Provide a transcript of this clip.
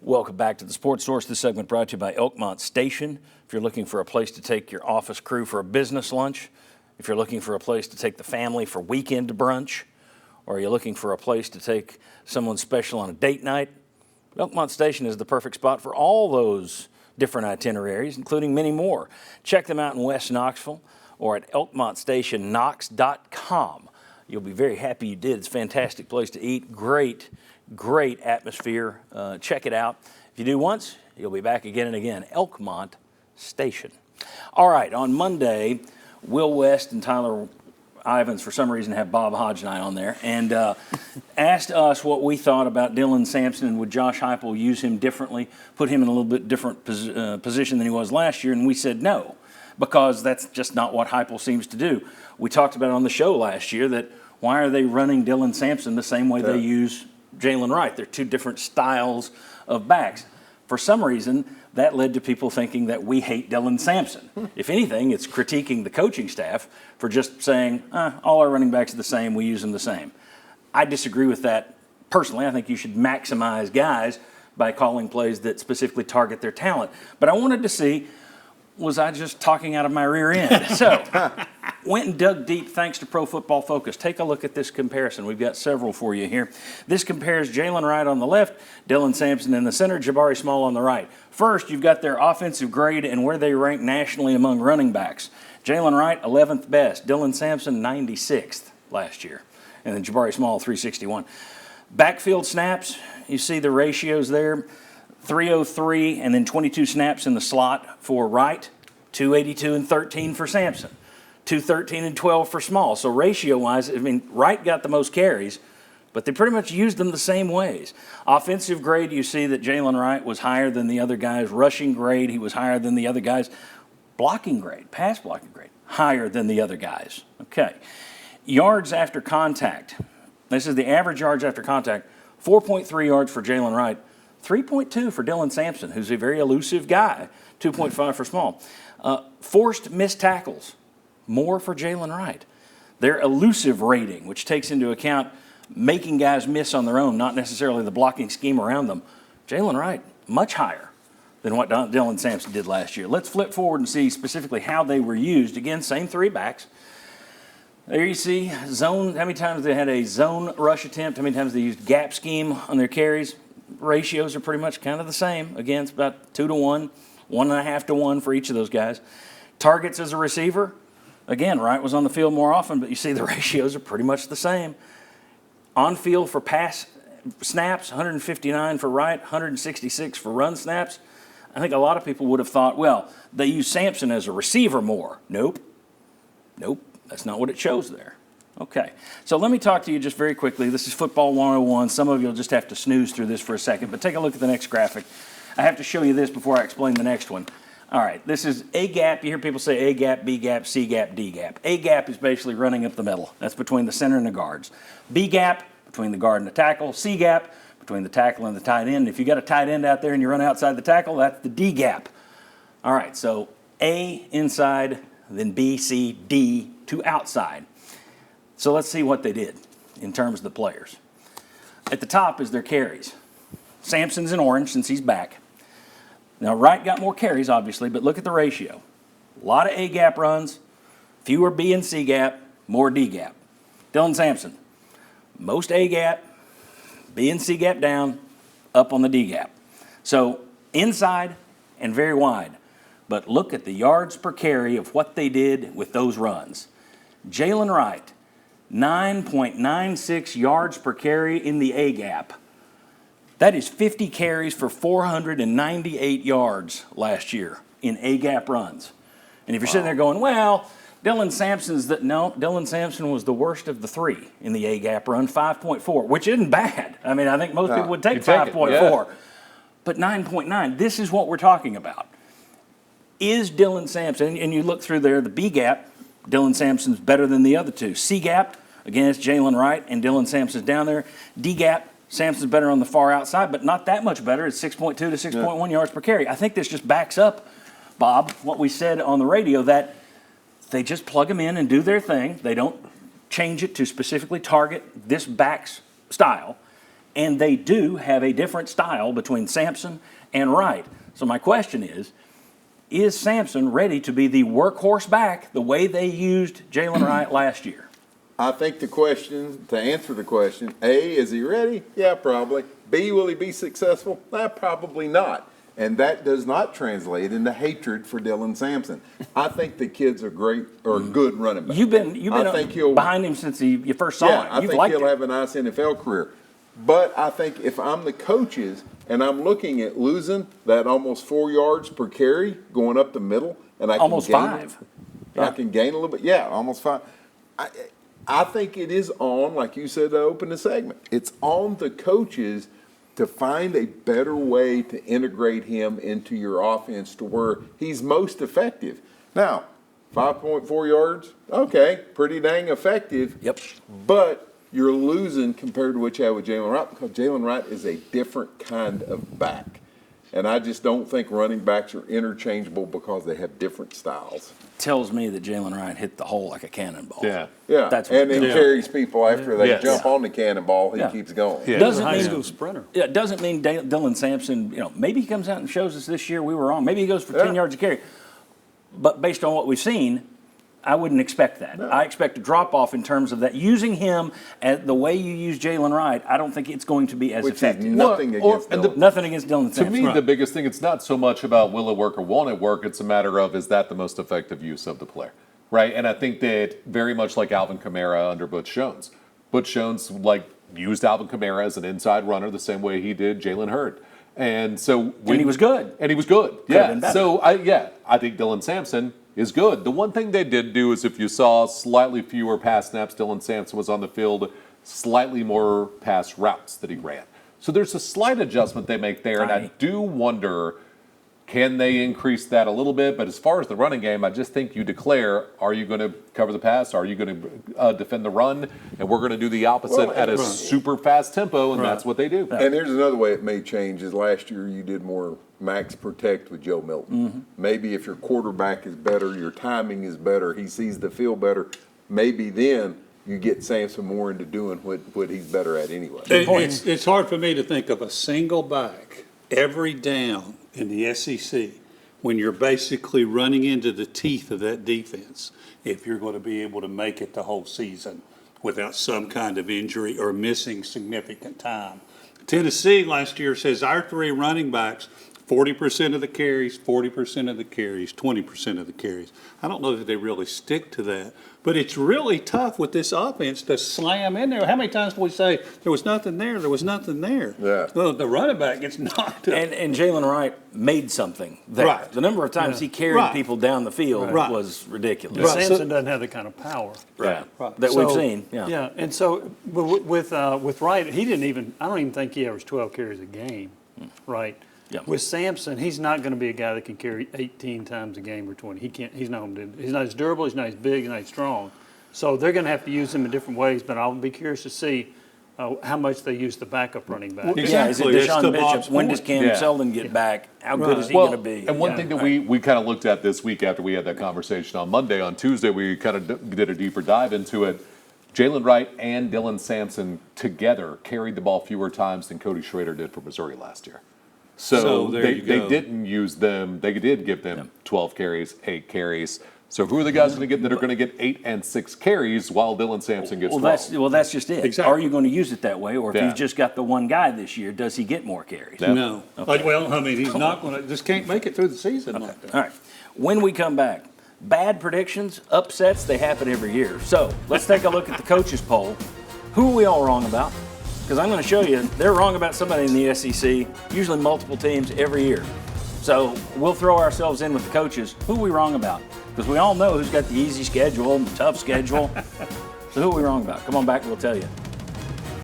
Welcome back to the Sports Source. This segment brought to you by Elkmont Station. If you're looking for a place to take your office crew for a business lunch, if you're looking for a place to take the family for weekend brunch, or you're looking for a place to take someone special on a date night, Elkmont Station is the perfect spot for all those different itineraries, including many more. Check them out in West Knoxville or at elkmontstationknox.com. You'll be very happy you did. It's a fantastic place to eat. Great atmosphere. Check it out. If you do once, you'll be back again and again. Elkmont Station. All right, on Monday, Will West and Tyler Ivins, for some reason, have Bob Hodge and I on there, and asked us what we thought about Dylan Sampson and would Josh Heupel use him differently, put him in a little bit different position than he was last year, and we said no, because that's just not what Heupel seems to do. We talked about it on the show last year that why are they running Dylan Sampson the same way they use Jalen Wright? They're two different styles of backs. For some reason, that led to people thinking that we hate Dylan Sampson. If anything, it's critiquing the coaching staff for just saying, all our running backs are the same, we use them the same. I disagree with that personally. I think you should maximize guys by calling plays that specifically target their talent. But I wanted to see, was I just talking out of my rear end? So, went and dug deep thanks to Pro Football Focus. Take a look at this comparison. We've got several for you here. This compares Jalen Wright on the left, Dylan Sampson in the center, Jabari Small on the right. First, you've got their offensive grade and where they rank nationally among running backs. Jalen Wright, 11th best. Dylan Sampson, 96th last year. And then Jabari Small, 361. Backfield snaps, you see the ratios there. 303 and then 22 snaps in the slot for Wright, 282 and 13 for Sampson, 213 and 12 for Small. So ratio-wise, I mean, Wright got the most carries, but they pretty much used them the same ways. Offensive grade, you see that Jalen Wright was higher than the other guys. Rushing grade, he was higher than the other guys. Blocking grade, pass blocking grade, higher than the other guys. Okay. Yards after contact. This is the average yards after contact. 4.3 yards for Jalen Wright. 3.2 for Dylan Sampson, who's a very elusive guy. 2.5 for Small. Forced missed tackles, more for Jalen Wright. Their elusive rating, which takes into account making guys miss on their own, not necessarily the blocking scheme around them. Jalen Wright, much higher than what Dylan Sampson did last year. Let's flip forward and see specifically how they were used. Again, same three backs. There you see zone, how many times they had a zone rush attempt, how many times they used gap scheme on their carries. Ratios are pretty much kind of the same. Again, it's about 2 to 1, 1.5 to 1 for each of those guys. Targets as a receiver, again, Wright was on the field more often, but you see the ratios are pretty much the same. On field for pass snaps, 159 for Wright, 166 for run snaps. I think a lot of people would have thought, well, they use Sampson as a receiver more. Nope, that's not what it shows there. Okay, so let me talk to you just very quickly. This is Football 101. Some of you will just have to snooze through this for a second, but take a look at the next graphic. I have to show you this before I explain the next one. All right, this is A gap. You hear people say A gap, B gap, C gap, D gap. A gap is basically running up the middle. That's between the center and the guards. B gap, between the guard and the tackle. C gap, between the tackle and the tight end. If you got a tight end out there and you run outside the tackle, that's the D gap. All right, so A inside, then B, C, D to outside. So let's see what they did in terms of the players. At the top is their carries. Sampson's in orange since he's back. Now, Wright got more carries, obviously, but look at the ratio. A lot of A-gap runs, fewer B and C gap, more D gap. Dylan Sampson, most A-gap, B and C gap down, up on the D gap. So inside and very wide. But look at the yards per carry of what they did with those runs. Jalen Wright, 9.96 yards per carry in the A-gap. That is 50 carries for 498 yards last year in A-gap runs. And if you're sitting there going, well, Dylan Sampson was the worst of the three in the A-gap run, 5.4, which isn't bad. I mean, I think most people would take 5.4. Yeah. But 9.9, this is what we're talking about. Is Dylan Sampson, and you look through there, the B-gap, Dylan Sampson's better than the other two. C-gap, again, it's Jalen Wright, and Dylan Sampson's down there. D-gap, Sampson's better on the far outside, but not that much better. It's 6.2 to 6.1 yards per carry. I think this just backs up, Bob, what we said on the radio, that they just plug them in and do their thing. They don't change it to specifically target this back's style. and they do have a different style between Sampson and Wright. So my question is Sampson ready to be the workhorse back the way they used Jalen Wright last year? I think to answer the question, A, is he ready? Yeah, probably. B, will he be successful? Probably not. And that does not translate into hatred for Dylan Sampson. I think the kid's a good running back. You've been behind him since you first saw him. I think he'll have a nice NFL career. But I think if I'm the coaches and I'm looking at losing that almost 4 yards per carry going up the middle, and I can almost gain 5. I can gain a little bit. Yeah, almost 5. I think it is on, like you said to open the segment, it's on the coaches to find a better way to integrate him into your offense to where he's most effective. Now, 5.4 yards, okay, pretty dang effective. Yep. But you're losing compared to what you had with Jalen Wright because Jalen Wright is a different kind of back. And I just don't think running backs are interchangeable because they have different styles. Tells me that Jalen Wright hit the hole like a cannonball. Yeah. And he carries people after they jump on the cannonball. He keeps going. Yeah. Doesn't high mean school sprinter. Yeah, it doesn't mean Dylan Sampson. Maybe he comes out and shows us this year we were wrong. Maybe he goes for 10 yards a carry. But based on what we've seen, I wouldn't expect that. No. I expect a drop-off in terms of that. Using him as the way you use Jalen Wright, I don't think it's going to be as effective. Nothing against Dylan. Nothing against Dylan Sampson. To me, the biggest thing, it's not so much about will it work or won't it work. It's a matter of, is that the most effective use of the player? Right? And I think that very much like Alvin Kamara under Butch Jones. Butch Jones, used Alvin Kamara as an inside runner the same way he did Jalen Hurd. And so and he was good. And he was good. Yeah. So, I think Dylan Sampson is good. The one thing they did do is if you saw slightly fewer pass snaps, Dylan Sampson was on the field, slightly more pass routes that he ran. So there's a slight adjustment they make there, and I do wonder, can they increase that a little bit? But as far as the running game, I just think you declare, are you going to cover the pass? Are you going to defend the run? And we're going to do the opposite at a super fast tempo, and that's what they do. And here's another way it may change is last year you did more max protect with Joe Milton. Mm-hmm. Maybe if your quarterback is better, your timing is better, he sees the field better, maybe then you get Sampson more into doing what he's better at anyway. It's hard for me to think of a single back every down in the SEC when you're basically running into the teeth of that defense if you're going to be able to make it the whole season without some kind of injury or missing significant time. Tennessee last year says our 3 running backs, 40% of the carries, 40% of the carries, 20% of the carries. I don't know that they really stick to that. But it's really tough with this offense to slam in there. How many times do we say, there was nothing there, there was nothing there? Yeah. Well, the running back gets knocked up. And Jalen Wright made something there. Right. The number of times he carried people down the field was ridiculous. But Sampson doesn't have the kind of power that we've seen. Yeah. And so with Wright, I don't even think he averaged 12 carries a game, right? Yeah. With Sampson, he's not going to be a guy that can carry 18 times a game or 20. He can't. He's not as durable. He's not as big. He's not as strong. So they're going to have to use him in different ways. But I'll be curious to see how much they use the backup running back. Yeah, is it Deshaun Bishop? When does Cam Selden get back? How good is he going to be? And one thing that we kind of looked at this week after we had that conversation on Monday, on Tuesday, we kind of did a deeper dive into it. Jalen Wright and Dylan Sampson together carried the ball fewer times than Cody Schrader did for Missouri last year. So they didn't use them. They did give them 12 carries, 8 carries. So who are the guys that are going to get 8 and 6 carries while Dylan Sampson gets 12? That's just it. Exactly. Are you going to use it that way, or if you've just got the one guy this year, does he get more carries? No. Okay. Well, I mean, he's not going to. Just can't make it through the season like that. All right. When we come back, bad predictions, upsets, they happen every year. So let's take a look at the coaches poll. Who are we all wrong about? Because I'm going to show you, they're wrong about somebody in the SEC, usually multiple teams every year. So we'll throw ourselves in with the coaches. Who are we wrong about? Because we all know who's got the easy schedule and the tough schedule. So who are we wrong about? Come on back and we'll tell you.